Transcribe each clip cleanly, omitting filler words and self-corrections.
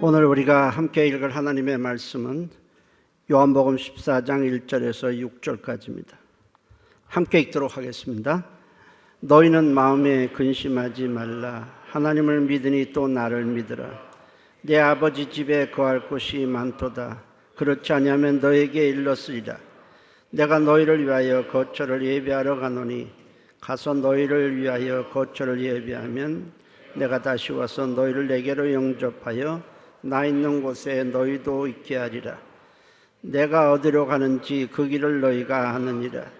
오늘 우리가 함께 읽을 하나님의 말씀은 요한복음 14장 1절에서 6절까지입니다. 함께 읽도록 하겠습니다. 너희는 마음에 근심하지 말라. 하나님을 믿으니 또 나를 믿으라. 내 아버지 집에 거할 곳이 많도다. 그렇지 아니하면 너에게 일렀으리라. 내가 너희를 위하여 거처를 예비하러 가노니 가서 너희를 위하여 거처를 예비하면 내가 다시 와서 너희를 내게로 영접하여 나 있는 곳에 너희도 있게 하리라. 내가 어디로 가는지 그 길을 너희가 아느니라.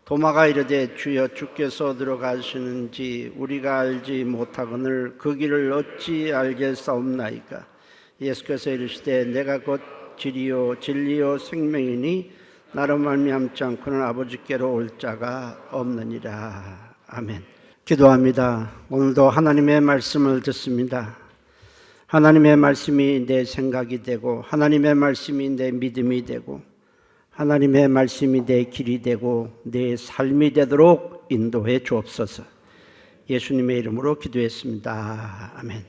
도마가 이르되 주여 주께서 어디로 가시는지 우리가 알지 못하거늘 그 길을 어찌 알겠사옵나이까. 예수께서 이르시되 내가 곧 길이요 진리요 생명이니 나로 말미암지 않고는 아버지께로 올 자가 없느니라. 아멘. 기도합니다. 오늘도 하나님의 말씀을 듣습니다. 하나님의 말씀이 내 생각이 되고 하나님의 말씀이 내 믿음이 되고 하나님의 말씀이 내 길이 되고 내 삶이 되도록 인도해 주옵소서. 예수님의 이름으로 기도했습니다. 아멘.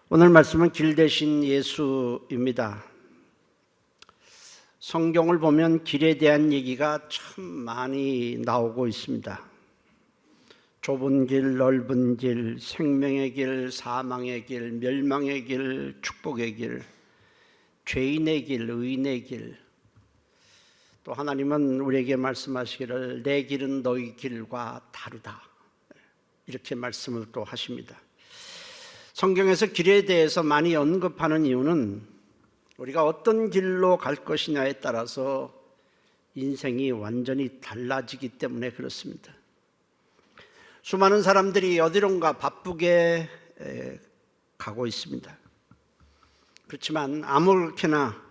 오늘 말씀은 길 대신 예수입니다. 성경을 보면 길에 대한 얘기가 참 많이 나오고 있습니다. 좁은 길, 넓은 길, 생명의 길, 사망의 길, 멸망의 길, 축복의 길, 죄인의 길, 의인의 길. 또 하나님은 우리에게 말씀하시기를 내 길은 너희 길과 다르다. 이렇게 말씀을 또 하십니다. 성경에서 길에 대해서 많이 언급하는 이유는 우리가 어떤 길로 갈 것이냐에 따라서 인생이 완전히 달라지기 때문에 그렇습니다. 수많은 사람들이 어디론가 바쁘게 가고 있습니다. 그렇지만 아무렇게나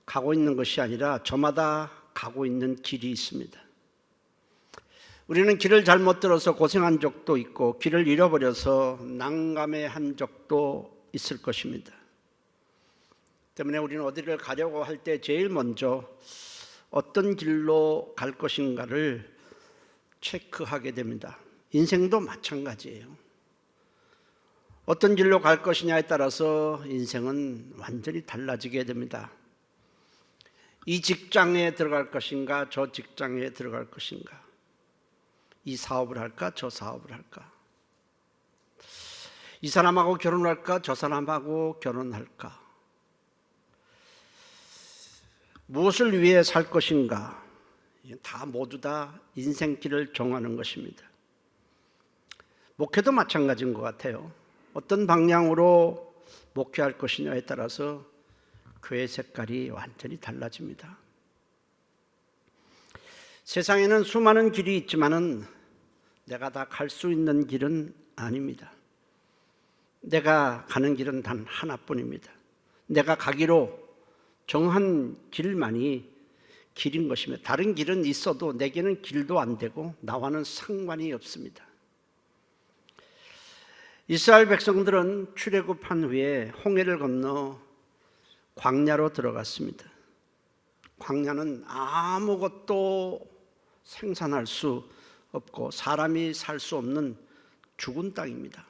가고 있는 것이 아니라 저마다 가고 있는 길이 있습니다. 우리는 길을 잘못 들어서 고생한 적도 있고 길을 잃어버려서 난감해한 적도 있을 것입니다. 때문에 우리는 어디를 가려고 할 때 제일 먼저 어떤 길로 갈 것인가를 체크하게 됩니다. 인생도 마찬가지예요. 어떤 길로 갈 것이냐에 따라서 인생은 완전히 달라지게 됩니다. 이 직장에 들어갈 것인가, 저 직장에 들어갈 것인가, 이 사업을 할까, 저 사업을 할까, 이 사람하고 결혼할까, 저 사람하고 결혼할까, 무엇을 위해 살 것인가, 다 모두 다 인생길을 정하는 것입니다. 목회도 마찬가지인 것 같아요. 어떤 방향으로 목회할 것이냐에 따라서 교회 색깔이 완전히 달라집니다. 세상에는 수많은 길이 있지만은 내가 다 갈 수 있는 길은 아닙니다. 내가 가는 길은 단 하나뿐입니다. 내가 가기로 정한 길만이 길인 것이며 다른 길은 있어도 내게는 길도 안 되고 나와는 상관이 없습니다. 이스라엘 백성들은 출애굽한 후에 홍해를 건너 광야로 들어갔습니다. 광야는 아무것도 생산할 수 없고 사람이 살 수 없는 죽은 땅입니다.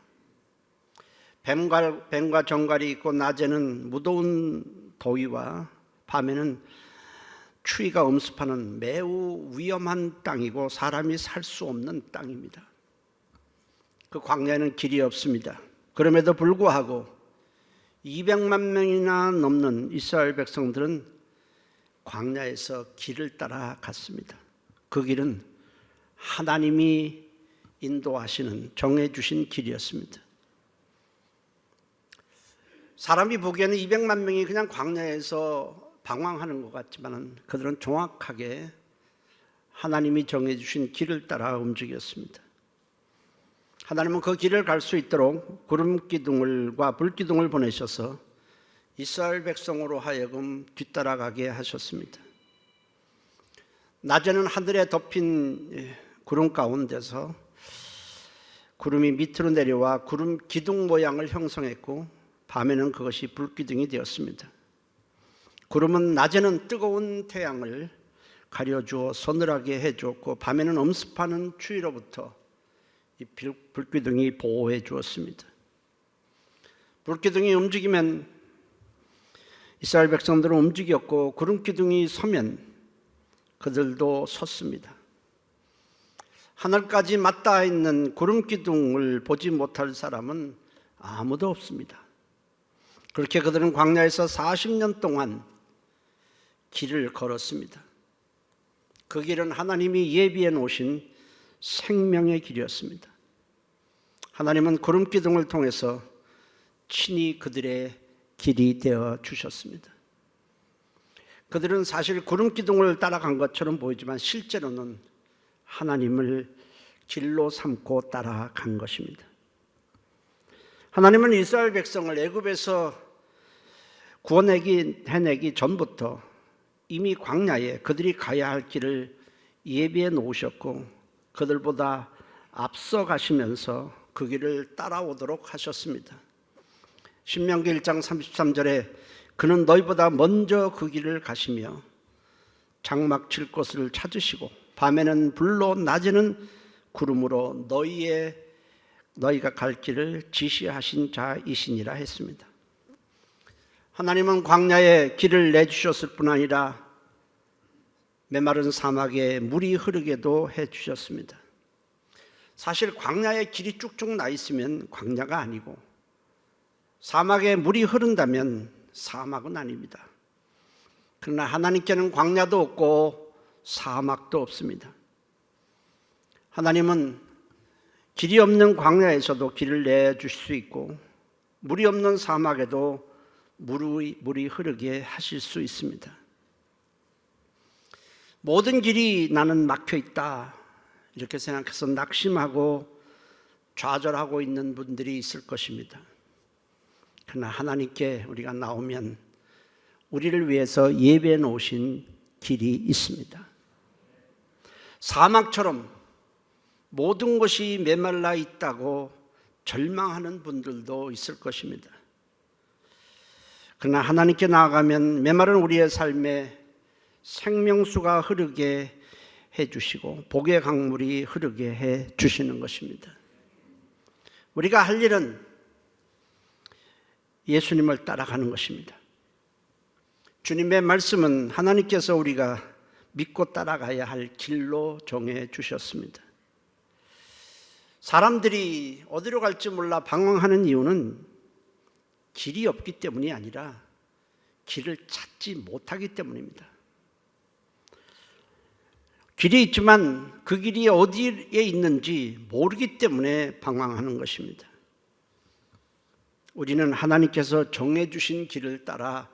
뱀과 정갈이 있고 낮에는 무더운 더위와 밤에는 추위가 엄습하는 매우 위험한 땅이고 사람이 살 수 없는 땅입니다. 그 광야에는 길이 없습니다. 그럼에도 불구하고 200만 명이나 넘는 이스라엘 백성들은 광야에서 길을 따라 갔습니다. 그 길은 하나님이 인도하시는 정해주신 길이었습니다. 사람이 보기에는 200만 명이 그냥 광야에서 방황하는 것 같지만 그들은 정확하게 하나님이 정해주신 길을 따라 움직였습니다. 하나님은 그 길을 갈 수 있도록 구름기둥과 불기둥을 보내셔서 이스라엘 백성으로 하여금 뒤따라가게 하셨습니다. 낮에는 하늘에 덮인 구름 가운데서 구름이 밑으로 내려와 구름 기둥 모양을 형성했고 밤에는 그것이 불기둥이 되었습니다. 구름은 낮에는 뜨거운 태양을 가려주어 서늘하게 해주었고 밤에는 엄습하는 추위로부터 이 불기둥이 보호해 주었습니다. 불기둥이 움직이면 이스라엘 백성들은 움직였고 구름기둥이 서면 그들도 섰습니다. 하늘까지 맞닿아 있는 구름기둥을 보지 못할 사람은 아무도 없습니다. 그렇게 그들은 광야에서 40년 동안 길을 걸었습니다. 그 길은 하나님이 예비해 놓으신 생명의 길이었습니다. 하나님은 구름기둥을 통해서 친히 그들의 길이 되어 주셨습니다. 그들은 사실 구름기둥을 따라간 것처럼 보이지만 실제로는 하나님을 길로 삼고 따라간 것입니다. 하나님은 이스라엘 백성을 애굽에서 구원해내기 전부터 이미 광야에 그들이 가야 할 길을 예비해 놓으셨고 그들보다 앞서 가시면서 그 길을 따라오도록 하셨습니다. 신명기 1장 33절에 그는 너희보다 먼저 그 길을 가시며 장막 칠 곳을 찾으시고 밤에는 불로 낮에는 구름으로 너희가 갈 길을 지시하신 자이시니라 했습니다. 하나님은 광야에 길을 내주셨을 뿐 아니라 메마른 사막에 물이 흐르게도 해주셨습니다. 사실 광야에 길이 쭉쭉 나 있으면 광야가 아니고 사막에 물이 흐른다면 사막은 아닙니다. 그러나 하나님께는 광야도 없고 사막도 없습니다. 하나님은 길이 없는 광야에서도 길을 내주실 수 있고 물이 없는 사막에도 물이 흐르게 하실 수 있습니다. 모든 길이 나는 막혀 있다 이렇게 생각해서 낙심하고 좌절하고 있는 분들이 있을 것입니다. 그러나 하나님께 우리가 나오면 우리를 위해서 예배해 놓으신 길이 있습니다. 사막처럼 모든 것이 메말라 있다고 절망하는 분들도 있을 것입니다. 그러나 하나님께 나아가면 메마른 우리의 삶에 생명수가 흐르게 해주시고 복의 강물이 흐르게 해주시는 것입니다. 우리가 할 일은 예수님을 따라가는 것입니다. 주님의 말씀은 하나님께서 우리가 믿고 따라가야 할 길로 정해 주셨습니다. 사람들이 어디로 갈지 몰라 방황하는 이유는 길이 없기 때문이 아니라 길을 찾지 못하기 때문입니다. 길이 있지만 그 길이 어디에 있는지 모르기 때문에 방황하는 것입니다. 우리는 하나님께서 정해주신 길을 따라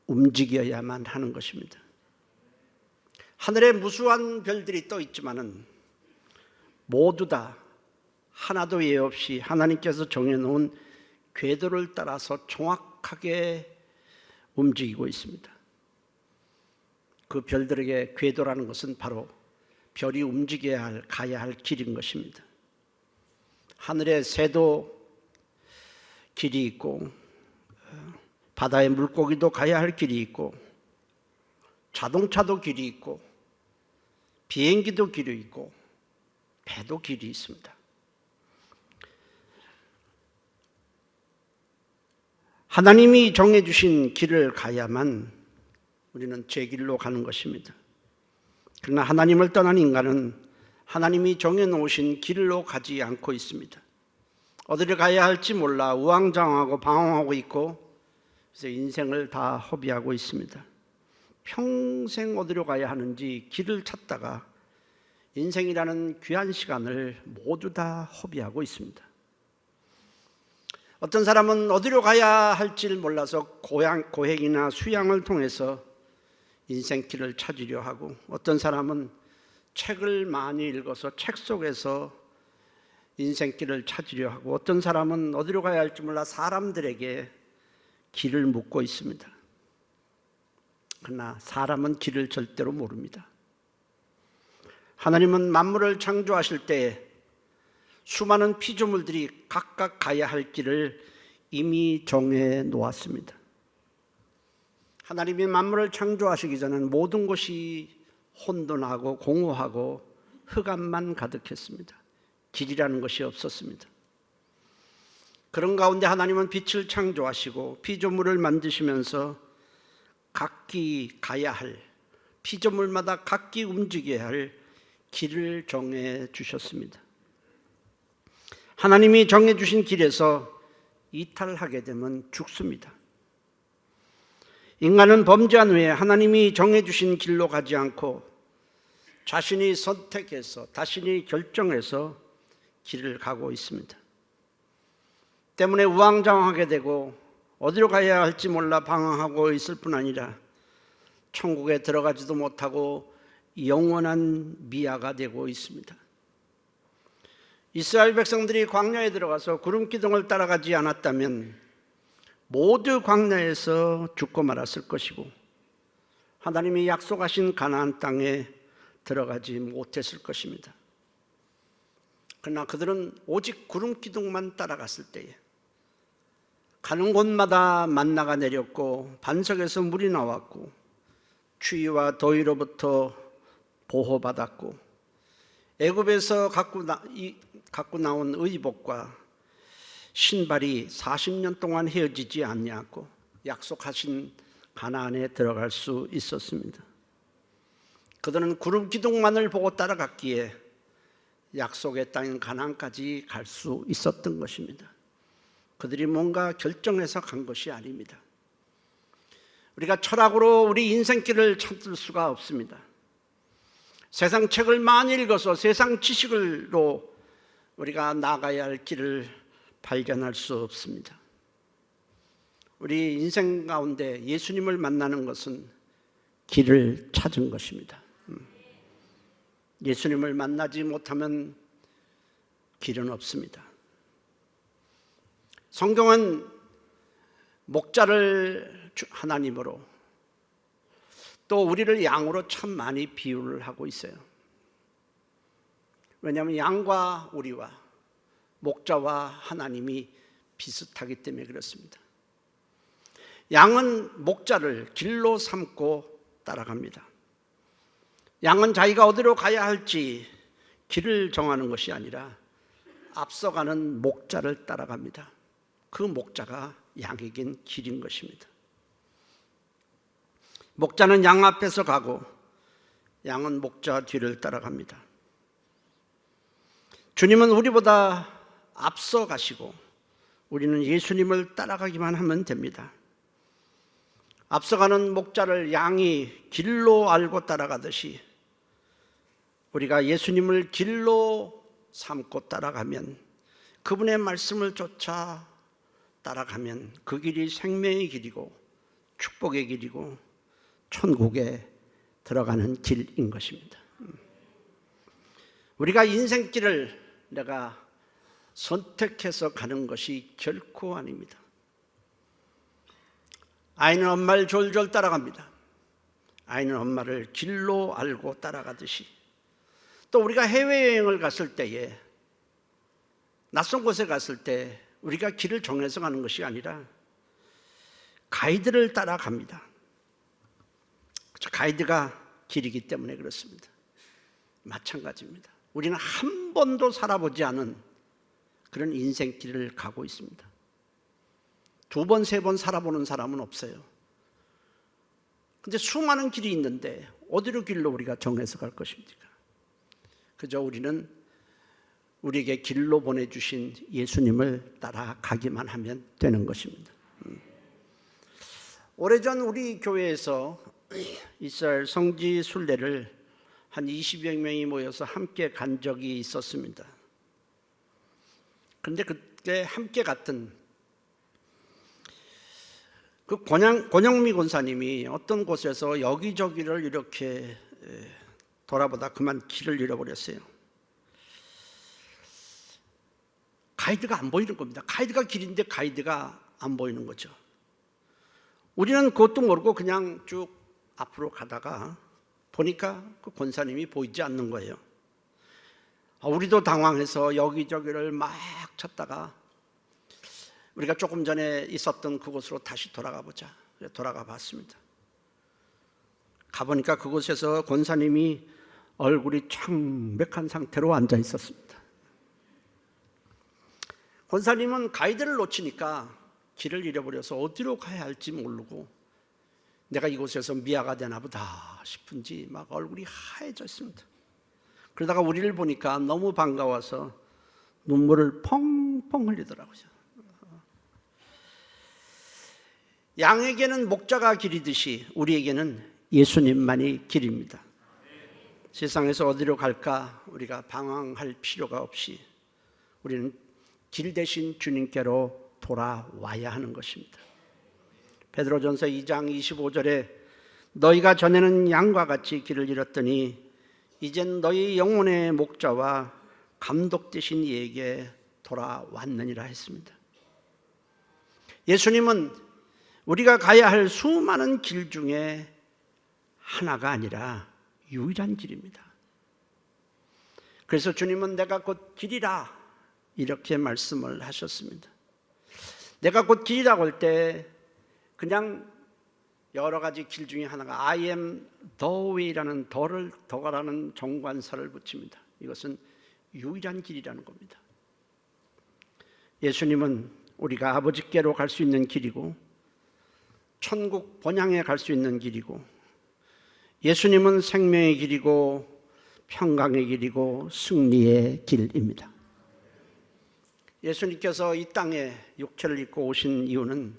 움직여야만 하는 것입니다. 하늘에 무수한 별들이 떠 있지만은 모두 다 하나도 예외 없이 하나님께서 정해놓은 궤도를 따라서 정확하게 움직이고 있습니다. 그 별들에게 궤도라는 것은 바로 별이 가야 할 길인 것입니다. 하늘의 새도 길이 있고 바다의 물고기도 가야 할 길이 있고 자동차도 길이 있고 비행기도 길이 있고 배도 길이 있습니다. 하나님이 정해주신 길을 가야만 우리는 제 길로 가는 것입니다. 그러나 하나님을 떠난 인간은 하나님이 정해놓으신 길로 가지 않고 있습니다. 어디를 가야 할지 몰라 우왕좌왕하고 방황하고 있고 그래서 인생을 다 허비하고 있습니다. 평생 어디로 가야 하는지 길을 찾다가 인생이라는 귀한 시간을 모두 다 허비하고 있습니다. 어떤 사람은 어디로 가야 할지를 몰라서 고행이나 수양을 통해서 인생길을 찾으려 하고 어떤 사람은 책을 많이 읽어서 책 속에서 인생길을 찾으려 하고 어떤 사람은 어디로 가야 할지 몰라 사람들에게 길을 묻고 있습니다. 그러나 사람은 길을 절대로 모릅니다. 하나님은 만물을 창조하실 때 수많은 피조물들이 각각 가야 할 길을 이미 정해 놓았습니다. 하나님이 만물을 창조하시기 전에는 모든 것이 혼돈하고 공허하고 흑암만 가득했습니다. 길이라는 것이 없었습니다. 그런 가운데 하나님은 빛을 창조하시고 피조물을 만드시면서 각기 가야 할, 피조물마다 각기 움직여야 할 길을 정해 주셨습니다. 하나님이 정해 주신 길에서 이탈하게 되면 죽습니다. 인간은 범죄한 후에 하나님이 정해 주신 길로 가지 않고 자신이 선택해서, 자신이 결정해서 길을 가고 있습니다. 때문에 우왕좌왕하게 되고 어디로 가야 할지 몰라 방황하고 있을 뿐 아니라 천국에 들어가지도 못하고 영원한 미아가 되고 있습니다. 이스라엘 백성들이 광야에 들어가서 구름 기둥을 따라가지 않았다면 모두 광야에서 죽고 말았을 것이고 하나님이 약속하신 가나안 땅에 들어가지 못했을 것입니다. 그러나 그들은 오직 구름 기둥만 따라갔을 때에 가는 곳마다 만나가 내렸고 반석에서 물이 나왔고 추위와 더위로부터 보호받았고 애굽에서 갖고 나온 의복과 신발이 40년 동안 헤어지지 아니하고 약속하신 가나안에 들어갈 수 있었습니다. 그들은 구름 기둥만을 보고 따라갔기에 약속의 땅인 가나안까지 갈 수 있었던 것입니다. 그들이 뭔가 결정해서 간 것이 아닙니다. 우리가 철학으로 우리 인생길을 찾을 수가 없습니다. 세상 책을 많이 읽어서 세상 지식으로 우리가 나가야 할 길을 발견할 수 없습니다. 우리 인생 가운데 예수님을 만나는 것은 길을 찾은 것입니다. 예수님을 만나지 못하면 길은 없습니다. 성경은 목자를 하나님으로 또 우리를 양으로 참 많이 비유를 하고 있어요. 왜냐하면 양과 우리와 목자와 하나님이 비슷하기 때문에 그렇습니다. 양은 목자를 길로 삼고 따라갑니다. 양은 자기가 어디로 가야 할지 길을 정하는 것이 아니라 앞서가는 목자를 따라갑니다. 그 목자가 양에겐 길인 것입니다. 목자는 양 앞에서 가고 양은 목자 뒤를 따라갑니다. 주님은 우리보다 앞서 가시고 우리는 예수님을 따라가기만 하면 됩니다. 앞서가는 목자를 양이 길로 알고 따라가듯이 우리가 예수님을 길로 삼고 따라가면, 그분의 말씀을 쫓아 따라가면 그 길이 생명의 길이고 축복의 길이고 천국에 들어가는 길인 것입니다. 우리가 인생길을 내가 선택해서 가는 것이 결코 아닙니다. 아이는 엄마를 졸졸 따라갑니다. 아이는 엄마를 길로 알고 따라가듯이 또 우리가 해외여행을 갔을 때에, 낯선 곳에 갔을 때 우리가 길을 정해서 가는 것이 아니라 가이드를 따라갑니다. 가이드가 길이기 때문에 그렇습니다. 마찬가지입니다. 우리는 한 번도 살아보지 않은 그런 인생길을 가고 있습니다. 두 번, 세 번 살아보는 사람은 없어요. 근데 수많은 길이 있는데 어디로 길로 우리가 정해서 갈 것입니까? 그저 우리는 우리에게 길로 보내주신 예수님을 따라가기만 하면 되는 것입니다. 오래전 우리 교회에서 이스라엘 성지 순례를 한 20여 명이 모여서 함께 간 적이 있었습니다. 그런데 그때 함께 갔던 그 권영미 권사님이 어떤 곳에서 여기저기를 이렇게 돌아보다 그만 길을 잃어버렸어요. 가이드가 안 보이는 겁니다. 가이드가 길인데 가이드가 안 보이는 거죠. 우리는 그것도 모르고 그냥 쭉 앞으로 가다가 보니까 그 권사님이 보이지 않는 거예요. 우리도 당황해서 여기저기를 막 찾다가 우리가 조금 전에 있었던 그곳으로 다시 돌아가 보자. 돌아가 봤습니다. 가보니까 그곳에서 권사님이 얼굴이 창백한 상태로 앉아 있었습니다. 권사님은 가이드를 놓치니까 길을 잃어버려서 어디로 가야 할지 모르고 내가 이곳에서 미아가 되나 보다 싶은지 막 얼굴이 하얘져 있습니다. 그러다가 우리를 보니까 너무 반가워서 눈물을 펑펑 흘리더라고요. 양에게는 목자가 길이듯이 우리에게는 예수님만이 길입니다. 세상에서 어디로 갈까 우리가 방황할 필요가 없이 우리는 길 대신 주님께로 돌아와야 하는 것입니다. 베드로전서 2장 25절에 너희가 전에는 양과 같이 길을 잃었더니 이젠 너희 영혼의 목자와 감독 되신 이에게 돌아왔느니라 했습니다. 예수님은 우리가 가야 할 수많은 길 중에 하나가 아니라 유일한 길입니다. 그래서 주님은 내가 곧 길이라 이렇게 말씀을 하셨습니다. 내가 곧 길이라고 할 때 그냥 여러 가지 길 중에 하나가 I am the way라는 더라는 정관사를 붙입니다. 이것은 유일한 길이라는 겁니다. 예수님은 우리가 아버지께로 갈 수 있는 길이고 천국 본향에 갈 수 있는 길이고 예수님은 생명의 길이고 평강의 길이고 승리의 길입니다. 예수님께서 이 땅에 육체를 입고 오신 이유는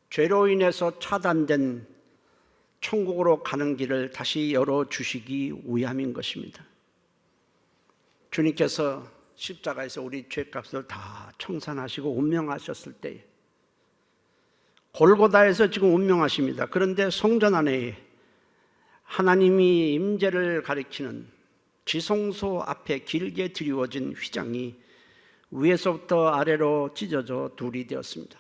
죄로 인해서 차단된 천국으로 가는 길을 다시 열어주시기 위함인 것입니다. 주님께서 십자가에서 우리 죄값을 다 청산하시고 운명하셨을 때에 골고다에서 지금 운명하십니다. 그런데 성전 안에 하나님이 임재를 가리키는 지성소 앞에 길게 드리워진 휘장이 위에서부터 아래로 찢어져 둘이 되었습니다.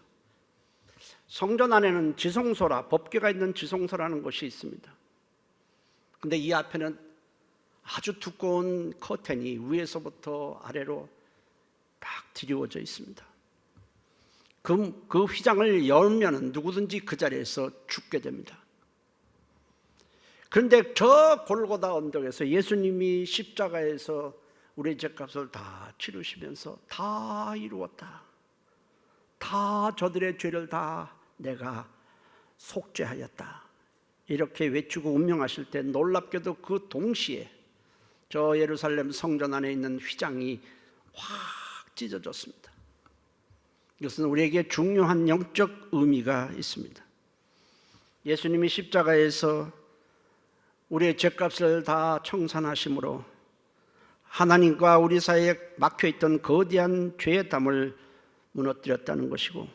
성전 안에는 지성소라 법궤가 있는 지성소라는 것이 있습니다. 그런데 이 앞에는 아주 두꺼운 커튼이 위에서부터 아래로 딱 드리워져 있습니다. 그 휘장을 열면 누구든지 그 자리에서 죽게 됩니다. 그런데 저 골고다 언덕에서 예수님이 십자가에서 우리의 죄값을 다 치르시면서 다 이루었다. 다 저들의 죄를 다 내가 속죄하였다. 이렇게 외치고 운명하실 때 놀랍게도 그 동시에 저 예루살렘 성전 안에 있는 휘장이 확 찢어졌습니다. 이것은 우리에게 중요한 영적 의미가 있습니다. 예수님이 십자가에서 우리의 죄값을 다 청산하심으로 하나님과 우리 사이에 막혀있던 거대한 죄의 담을 무너뜨렸다는 것이고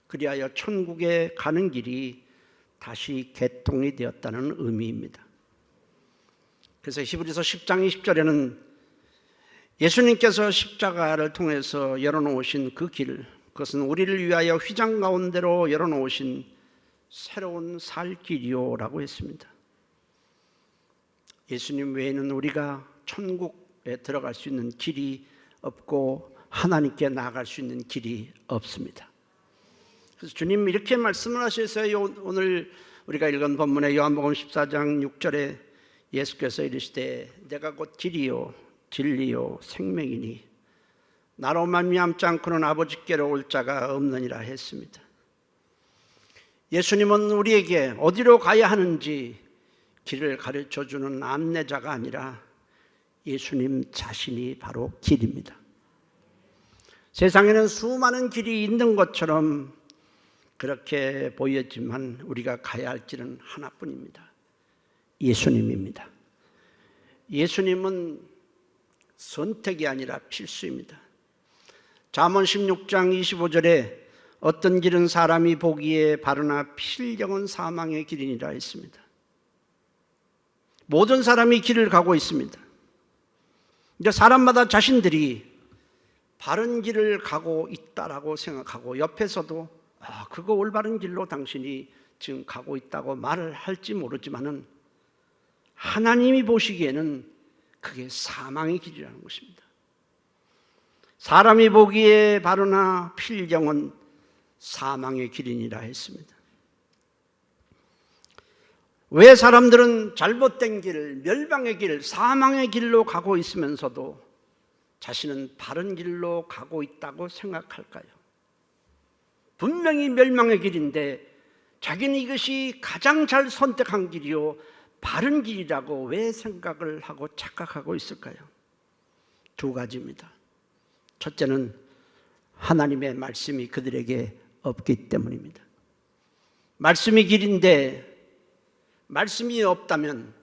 그리하여 천국에 가는 길이 다시 개통이 되었다는 의미입니다. 그래서 히브리서 10장 20절에는 예수님께서 십자가를 통해서 열어놓으신 그 길, 그것은 우리를 위하여 휘장 가운데로 열어놓으신 새로운 살 길이요라고 했습니다. 예수님 외에는 우리가 천국에 들어갈 수 있는 길이 없고 하나님께 나아갈 수 있는 길이 없습니다. 그래서 주님 이렇게 말씀을 하셨어요. 오늘 우리가 읽은 본문의 요한복음 14장 6절에 예수께서 이르시되 내가 곧 길이요 진리요 생명이니 나로 말미암지 않고는 아버지께로 올 자가 없느니라 했습니다. 예수님은 우리에게 어디로 가야 하는지 길을 가르쳐주는 안내자가 아니라 예수님 자신이 바로 길입니다. 세상에는 수많은 길이 있는 것처럼 그렇게 보였지만 우리가 가야 할 길은 하나뿐입니다. 예수님입니다. 예수님은 선택이 아니라 필수입니다. 잠언 16장 25절에 어떤 길은 사람이 보기에 바르나 필경은 사망의 길이니라 했습니다. 모든 사람이 길을 가고 있습니다. 이제 사람마다 자신들이 바른 길을 가고 있다라고 생각하고 옆에서도 그거 올바른 길로 당신이 지금 가고 있다고 말을 할지 모르지만은 하나님이 보시기에는 그게 사망의 길이라는 것입니다. 사람이 보기에 바르나 필경은 사망의 길이니라 했습니다. 왜 사람들은 잘못된 길, 멸망의 길, 사망의 길로 가고 있으면서도 자신은 바른 길로 가고 있다고 생각할까요? 분명히 멸망의 길인데 자기는 이것이 가장 잘 선택한 길이요 바른 길이라고 왜 생각을 하고 착각하고 있을까요? 두 가지입니다. 첫째는 하나님의 말씀이 그들에게 없기 때문입니다. 말씀이 길인데 말씀이 없다면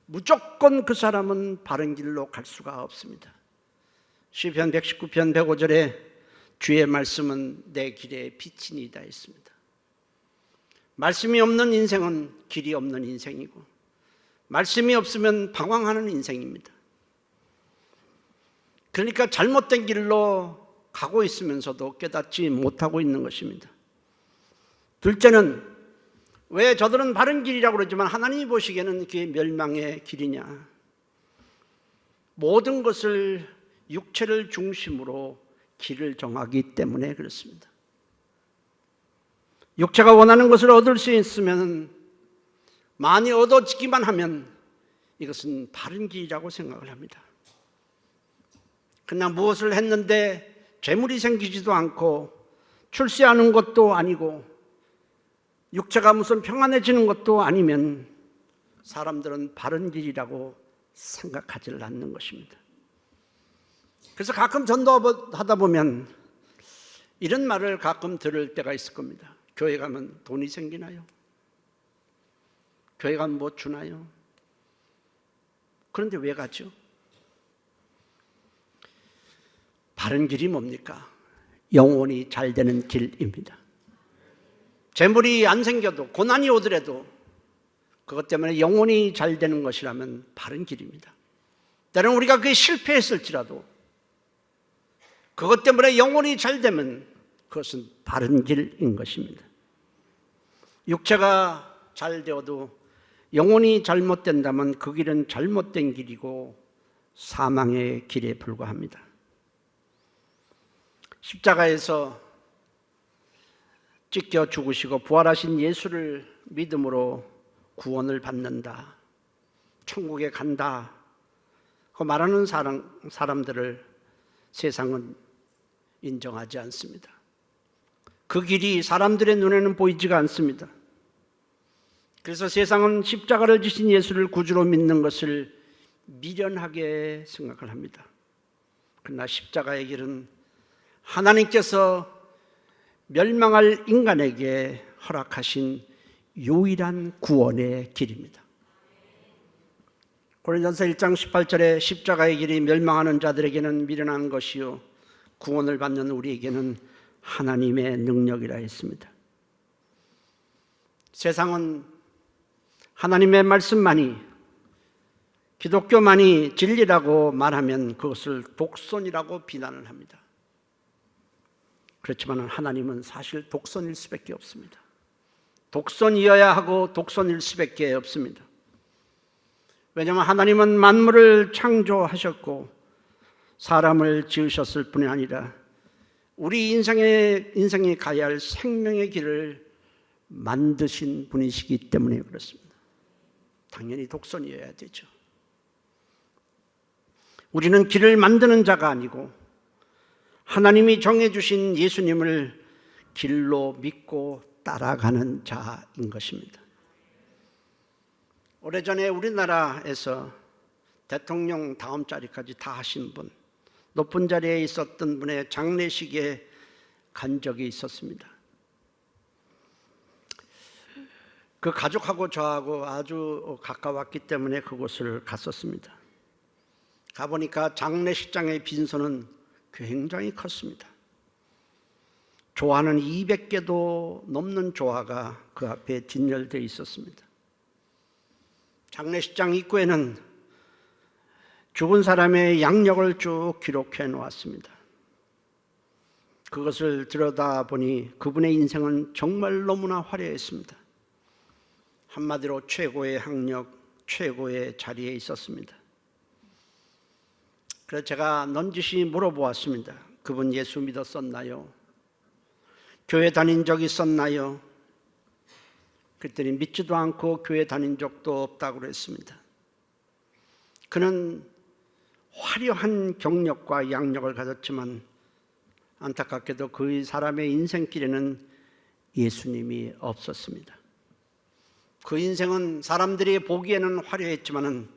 무조건 그 사람은 바른 길로 갈 수가 없습니다. 시편 119편 105절에 주의 말씀은 내 길의 빛이니이다 했습니다. 말씀이 없는 인생은 길이 없는 인생이고 말씀이 없으면 방황하는 인생입니다. 그러니까 잘못된 길로 가고 있으면서도 깨닫지 못하고 있는 것입니다. 둘째는 왜 저들은 바른 길이라고 그러지만 하나님이 보시기에는 그게 멸망의 길이냐? 모든 것을 육체를 중심으로 길을 정하기 때문에 그렇습니다. 육체가 원하는 것을 얻을 수 있으면 많이 얻어지기만 하면 이것은 바른 길이라고 생각을 합니다. 그러나 무엇을 했는데 재물이 생기지도 않고 출세하는 것도 아니고 육체가 무슨 평안해지는 것도 아니면 사람들은 바른 길이라고 생각하지 않는 것입니다. 그래서 가끔 전도하다 보면 이런 말을 가끔 들을 때가 있을 겁니다. 교회 가면 돈이 생기나요? 교회 가면 뭐 주나요? 그런데 왜 가죠? 바른 길이 뭡니까? 영혼이 잘 되는 길입니다. 재물이 안 생겨도 고난이 오더라도 그것 때문에 영혼이 잘 되는 것이라면 바른 길입니다. 때로는 우리가 그게 실패했을지라도 그것 때문에 영혼이 잘 되면 그것은 바른 길인 것입니다. 육체가 잘 되어도 영혼이 잘못된다면 그 길은 잘못된 길이고 사망의 길에 불과합니다. 십자가에서 찢겨 죽으시고 부활하신 예수를 믿음으로 구원을 받는다, 천국에 간다 그 말하는 사람들을 세상은 인정하지 않습니다. 그 길이 사람들의 눈에는 보이지가 않습니다. 그래서 세상은 십자가를 지신 예수를 구주로 믿는 것을 미련하게 생각을 합니다. 그러나 십자가의 길은 하나님께서 멸망할 인간에게 허락하신 유일한 구원의 길입니다. 고린도전서 1장 18절에 십자가의 길이 멸망하는 자들에게는 미련한 것이요 구원을 받는 우리에게는 하나님의 능력이라 했습니다. 세상은 하나님의 말씀만이 기독교만이 진리라고 말하면 그것을 독선이라고 비난을 합니다. 그렇지만 하나님은 사실 독선일 수밖에 없습니다. 독선이어야 하고 독선일 수밖에 없습니다. 왜냐하면 하나님은 만물을 창조하셨고 사람을 지으셨을 뿐이 아니라 우리 인생에 가야 할 생명의 길을 만드신 분이시기 때문에 그렇습니다. 당연히 독선이어야 되죠. 우리는 길을 만드는 자가 아니고 하나님이 정해주신 예수님을 길로 믿고 따라가는 자인 것입니다. 오래전에 우리나라에서 대통령 다음 자리까지 다 하신 분, 높은 자리에 있었던 분의 장례식에 간 적이 있었습니다. 그 가족하고 저하고 아주 가까웠기 때문에 그곳을 갔었습니다. 가보니까 장례식장의 빈소는 굉장히 컸습니다. 조화는 200개도 넘는 조화가 그 앞에 진열되어 있었습니다. 장례식장 입구에는 죽은 사람의 양력을 쭉 기록해 놓았습니다. 그것을 들여다보니 그분의 인생은 정말 너무나 화려했습니다. 한마디로 최고의 학력, 최고의 자리에 있었습니다. 그래서 제가 넌지시 물어보았습니다. 그분 예수 믿었었나요? 교회 다닌 적 있었나요? 그랬더니 믿지도 않고 교회 다닌 적도 없다고 그랬습니다. 그는 화려한 경력과 양력을 가졌지만 안타깝게도 그 사람의 인생길에는 예수님이 없었습니다. 그 인생은 사람들이 보기에는 화려했지만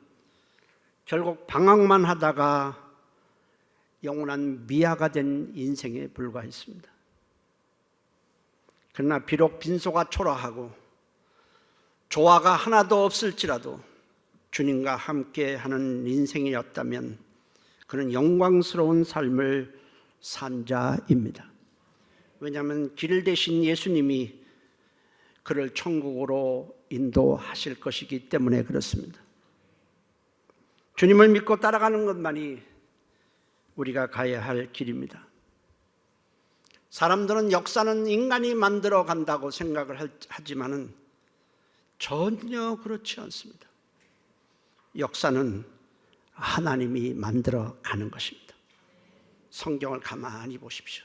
결국 방황만 하다가 영원한 미아가 된 인생에 불과했습니다. 그러나 비록 빈소가 초라하고 조화가 하나도 없을지라도 주님과 함께하는 인생이었다면 그는 영광스러운 삶을 산 자입니다. 왜냐하면 길 대신 예수님이 그를 천국으로 인도하실 것이기 때문에 그렇습니다. 주님을 믿고 따라가는 것만이 우리가 가야 할 길입니다. 사람들은 역사는 인간이 만들어 간다고 생각을 하지만은 전혀 그렇지 않습니다. 역사는 하나님이 만들어 가는 것입니다. 성경을 가만히 보십시오.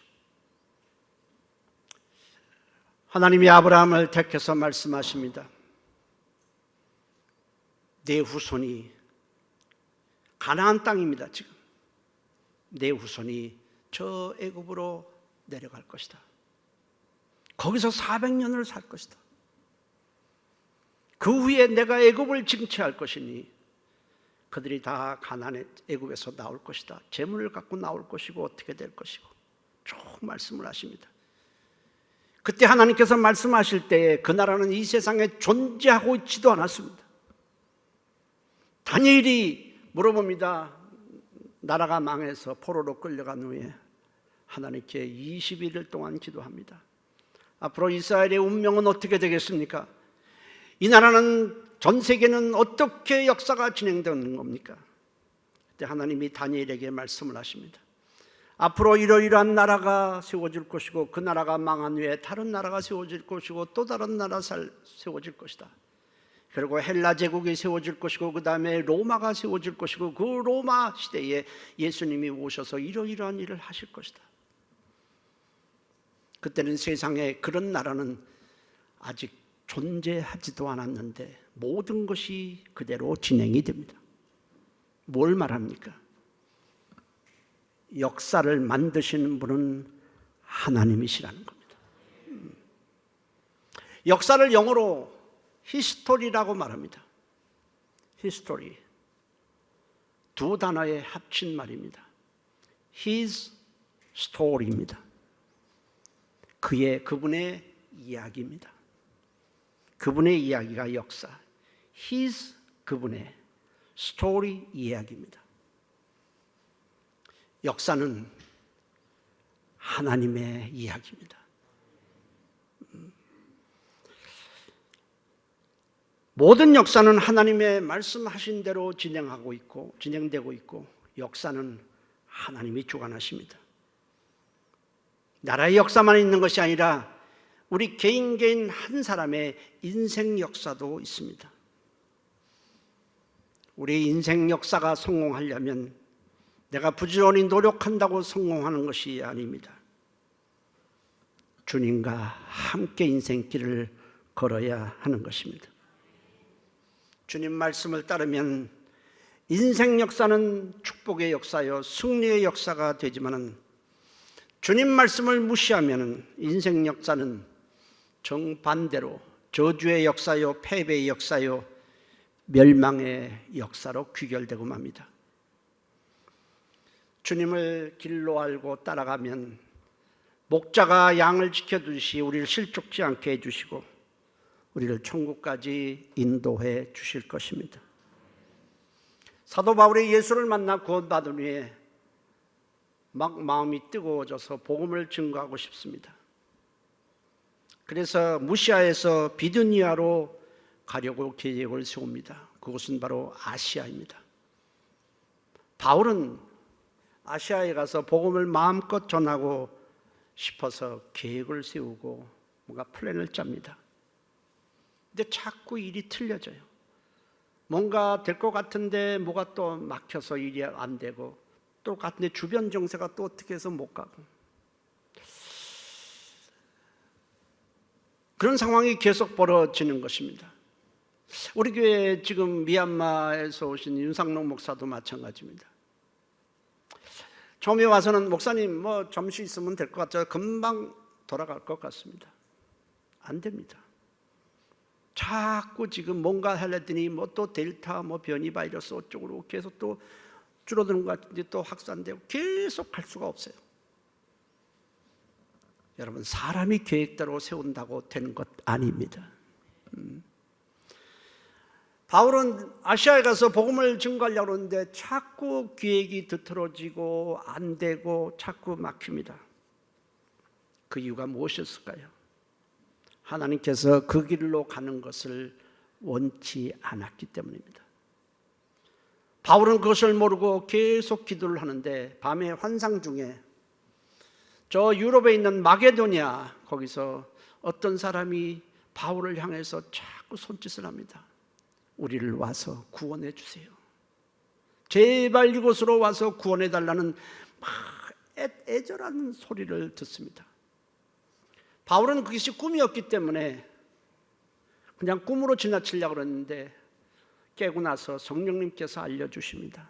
하나님이 아브라함을 택해서 말씀하십니다. 내 후손이 가나안 땅입니다. 지금 내 후손이 저 애굽으로 내려갈 것이다. 거기서 400년을 살 것이다. 그 후에 내가 애굽을 징치할 것이니 그들이 다 가나안의 애굽에서 나올 것이다. 재물을 갖고 나올 것이고 어떻게 될 것이고 쭉 말씀을 하십니다. 그때 하나님께서 말씀하실 때에 그 나라는 이 세상에 존재하고 있지도 않았습니다. 다니엘이 물어봅니다. 나라가 망해서 포로로 끌려간 후에 하나님께 21일 동안 기도합니다. 앞으로 이스라엘의 운명은 어떻게 되겠습니까? 이 나라는 전 세계는 어떻게 역사가 진행되는 겁니까? 그때 하나님이 다니엘에게 말씀을 하십니다. 앞으로 이러이러한 나라가 세워질 것이고 그 나라가 망한 후에 다른 나라가 세워질 것이고 또 다른 나라 세워질 것이다. 그리고 헬라 제국이 세워질 것이고 그 다음에 로마가 세워질 것이고 그 로마 시대에 예수님이 오셔서 이러이러한 일을 하실 것이다. 그때는 세상에 그런 나라는 아직 존재하지도 않았는데 모든 것이 그대로 진행이 됩니다. 뭘 말합니까? 역사를 만드시는 분은 하나님이시라는 겁니다. 역사를 영어로 히스토리라고 말합니다. 히스토리, 두 단어의 합친 말입니다. His story입니다. 그분의 이야기입니다. 그분의 이야기가 역사, His, 그분의 스토리, 이야기입니다. 역사는 하나님의 이야기입니다. 모든 역사는 하나님의 말씀하신 대로 진행되고 있고 역사는 하나님이 주관하십니다. 나라의 역사만 있는 것이 아니라 우리 개인 한 사람의 인생 역사도 있습니다. 우리 인생 역사가 성공하려면 내가 부지런히 노력한다고 성공하는 것이 아닙니다. 주님과 함께 인생길을 걸어야 하는 것입니다. 주님 말씀을 따르면 인생 역사는 축복의 역사요 승리의 역사가 되지만은 주님 말씀을 무시하면 인생 역사는 정반대로 저주의 역사요 패배의 역사요 멸망의 역사로 귀결되고 맙니다. 주님을 길로 알고 따라가면 목자가 양을 지켜주듯이 우리를 실족지 않게 해주시고 우리를 천국까지 인도해 주실 것입니다. 사도 바울이 예수를 만나 구원받은 후에 막 마음이 뜨거워져서 복음을 증거하고 싶습니다. 그래서 무시아에서 비두니아로 가려고 계획을 세웁니다. 그곳은 바로 아시아입니다. 바울은 아시아에 가서 복음을 마음껏 전하고 싶어서 계획을 세우고 뭔가 플랜을 짭니다. 근데 자꾸 일이 틀려져요. 뭔가 될 것 같은데 뭐가 또 막혀서 일이 안 되고 또 같은데 주변 정세가 또 어떻게 해서 못 가고 그런 상황이 계속 벌어지는 것입니다. 우리 교회 지금 미얀마에서 오신 윤상록 목사도 마찬가지입니다. 처음에 와서는 목사님 뭐 잠시 있으면 될 것 같죠. 금방 돌아갈 것 같습니다. 안 됩니다. 자꾸 지금 뭔가 하려더니 뭐 또 델타 뭐 변이 바이러스 어쩌고 계속 또 줄어드는 것 같은데 또 확산되고 계속 갈 수가 없어요. 여러분, 사람이 계획대로 세운다고 되는 것 아닙니다. 바울은 아시아에 가서 복음을 증거하려고 하는데 자꾸 계획이 뒤틀어지고 안 되고 자꾸 막힙니다. 그 이유가 무엇이었을까요? 하나님께서 그 길로 가는 것을 원치 않았기 때문입니다. 바울은 그것을 모르고 계속 기도를 하는데 밤에 환상 중에 저 유럽에 있는 마게도니아 거기서 어떤 사람이 바울을 향해서 자꾸 손짓을 합니다. 우리를 와서 구원해 주세요. 제발 이곳으로 와서 구원해 달라는 애절한 소리를 듣습니다. 바울은 그것이 꿈이었기 때문에 그냥 꿈으로 지나치려고 그랬는데 깨고 나서 성령님께서 알려주십니다.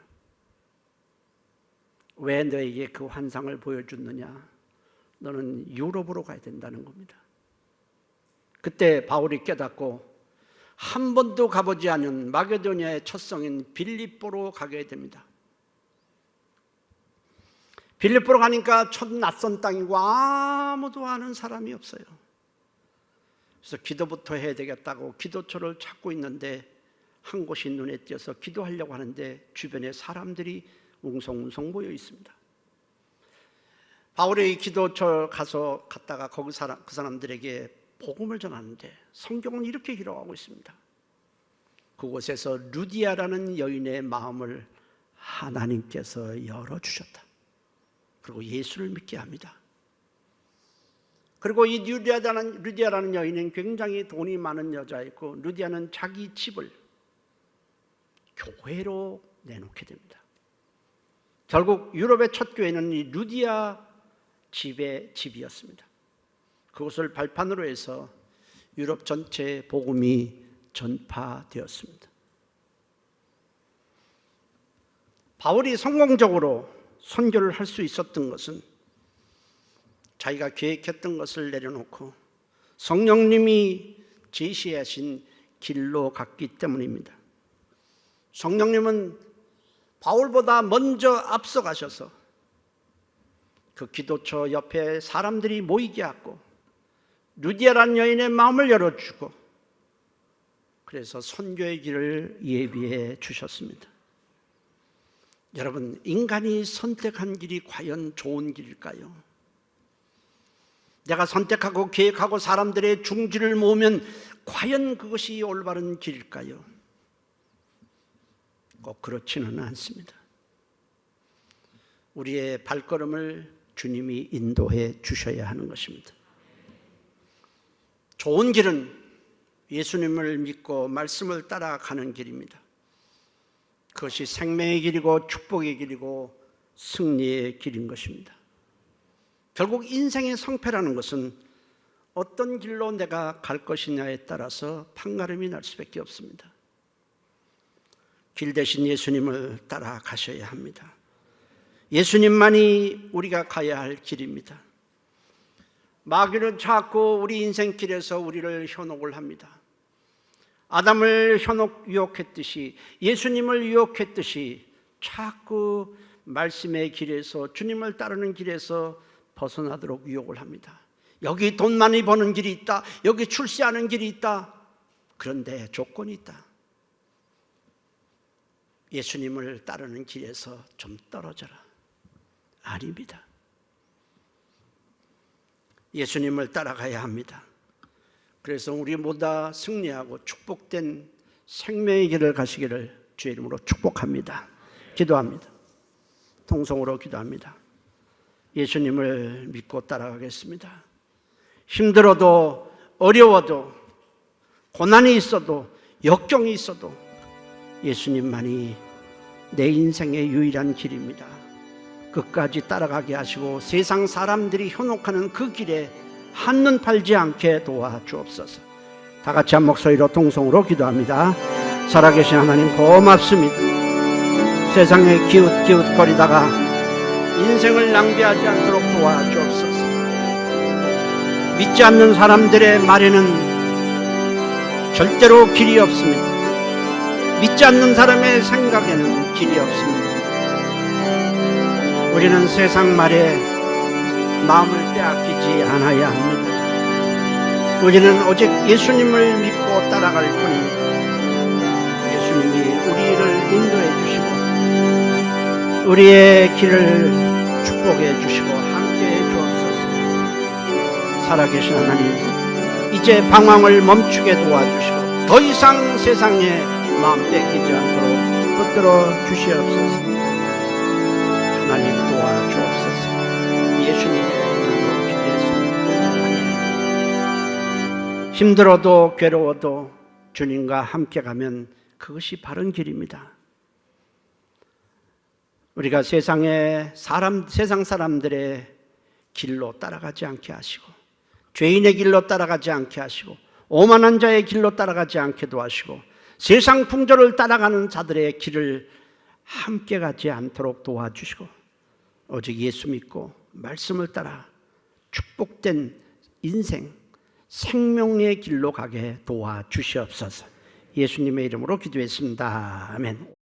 왜 너에게 그 환상을 보여줬느냐? 너는 유럽으로 가야 된다는 겁니다. 그때 바울이 깨닫고 한 번도 가보지 않은 마게도니아의 첫 성인 빌립보로 가게 됩니다. 빌립보로 가니까 첫 낯선 땅이고 아무도 아는 사람이 없어요. 그래서 기도부터 해야 되겠다고 기도처를 찾고 있는데 한 곳이 눈에 띄어서 기도하려고 하는데 주변에 사람들이 웅성웅성 모여 있습니다. 바울이 기도처 갔다가 거기 그 사람들에게 복음을 전하는데 성경은 이렇게 기록하고 있습니다. 그곳에서 루디아라는 여인의 마음을 하나님께서 열어주셨다. 그리고 예수를 믿게 합니다. 그리고 이 루디아라는 여인은 굉장히 돈이 많은 여자였고 루디아는 자기 집을 교회로 내놓게 됩니다. 결국 유럽의 첫 교회는 이 루디아 집의 집이었습니다. 그것을 발판으로 해서 유럽 전체에 복음이 전파되었습니다. 바울이 성공적으로 선교를 할 수 있었던 것은 자기가 계획했던 것을 내려놓고 성령님이 제시하신 길로 갔기 때문입니다. 성령님은 바울보다 먼저 앞서가셔서 그 기도처 옆에 사람들이 모이게 하고 루디아라는 여인의 마음을 열어주고 그래서 선교의 길을 예비해 주셨습니다. 여러분, 인간이 선택한 길이 과연 좋은 길일까요? 내가 선택하고 계획하고 사람들의 중지를 모으면 과연 그것이 올바른 길일까요? 꼭 그렇지는 않습니다. 우리의 발걸음을 주님이 인도해 주셔야 하는 것입니다. 좋은 길은 예수님을 믿고 말씀을 따라가는 길입니다. 그것이 생명의 길이고 축복의 길이고 승리의 길인 것입니다. 결국 인생의 성패라는 것은 어떤 길로 내가 갈 것이냐에 따라서 판가름이 날 수밖에 없습니다. 길 대신 예수님을 따라가셔야 합니다. 예수님만이 우리가 가야 할 길입니다. 마귀는 자꾸 우리 인생길에서 우리를 현혹을 합니다. 아담을 유혹했듯이 예수님을 유혹했듯이 자꾸 말씀의 길에서 주님을 따르는 길에서 벗어나도록 유혹을 합니다. 여기 돈 많이 버는 길이 있다. 여기 출세하는 길이 있다. 그런데 조건이 있다. 예수님을 따르는 길에서 좀 떨어져라. 아닙니다. 예수님을 따라가야 합니다. 그래서 우리 모두 승리하고 축복된 생명의 길을 가시기를 주의 이름으로 축복합니다. 기도합니다. 통성으로 기도합니다. 예수님을 믿고 따라가겠습니다. 힘들어도 어려워도 고난이 있어도 역경이 있어도 예수님만이 내 인생의 유일한 길입니다. 끝까지 따라가게 하시고 세상 사람들이 현혹하는 그 길에 한눈 팔지 않게 도와주옵소서. 다 같이 한 목소리로 통성으로 기도합니다. 살아계신 하나님 고맙습니다. 세상에 기웃기웃거리다가 인생을 낭비하지 않도록 도와주옵소서. 믿지 않는 사람들의 말에는 절대로 길이 없습니다. 믿지 않는 사람의 생각에는 길이 없습니다. 우리는 세상 말에 마음을 빼앗기지 않아야 합니다. 우리는 오직 예수님을 믿고 따라갈 뿐입니다. 예수님이 우리를 인도해 주시고 우리의 길을 축복해 주시고 함께해 주옵소서. 살아계신 하나님, 이제 방황을 멈추게 도와주시고 더 이상 세상에 마음 뺏기지 않도록 붙들어 주시옵소서. 하나님 도와주옵소서. 예수님의 이름으로 기도했습니다. 힘들어도 괴로워도 주님과 함께 가면 그것이 바른 길입니다. 우리가 세상 사람들의 길로 따라가지 않게 하시고 죄인의 길로 따라가지 않게 하시고 오만한 자의 길로 따라가지 않게도 하시고 세상 풍조를 따라가는 자들의 길을 함께 가지 않도록 도와주시고 오직 예수 믿고 말씀을 따라 축복된 인생, 생명의 길로 가게 도와주시옵소서. 예수님의 이름으로 기도했습니다. 아멘.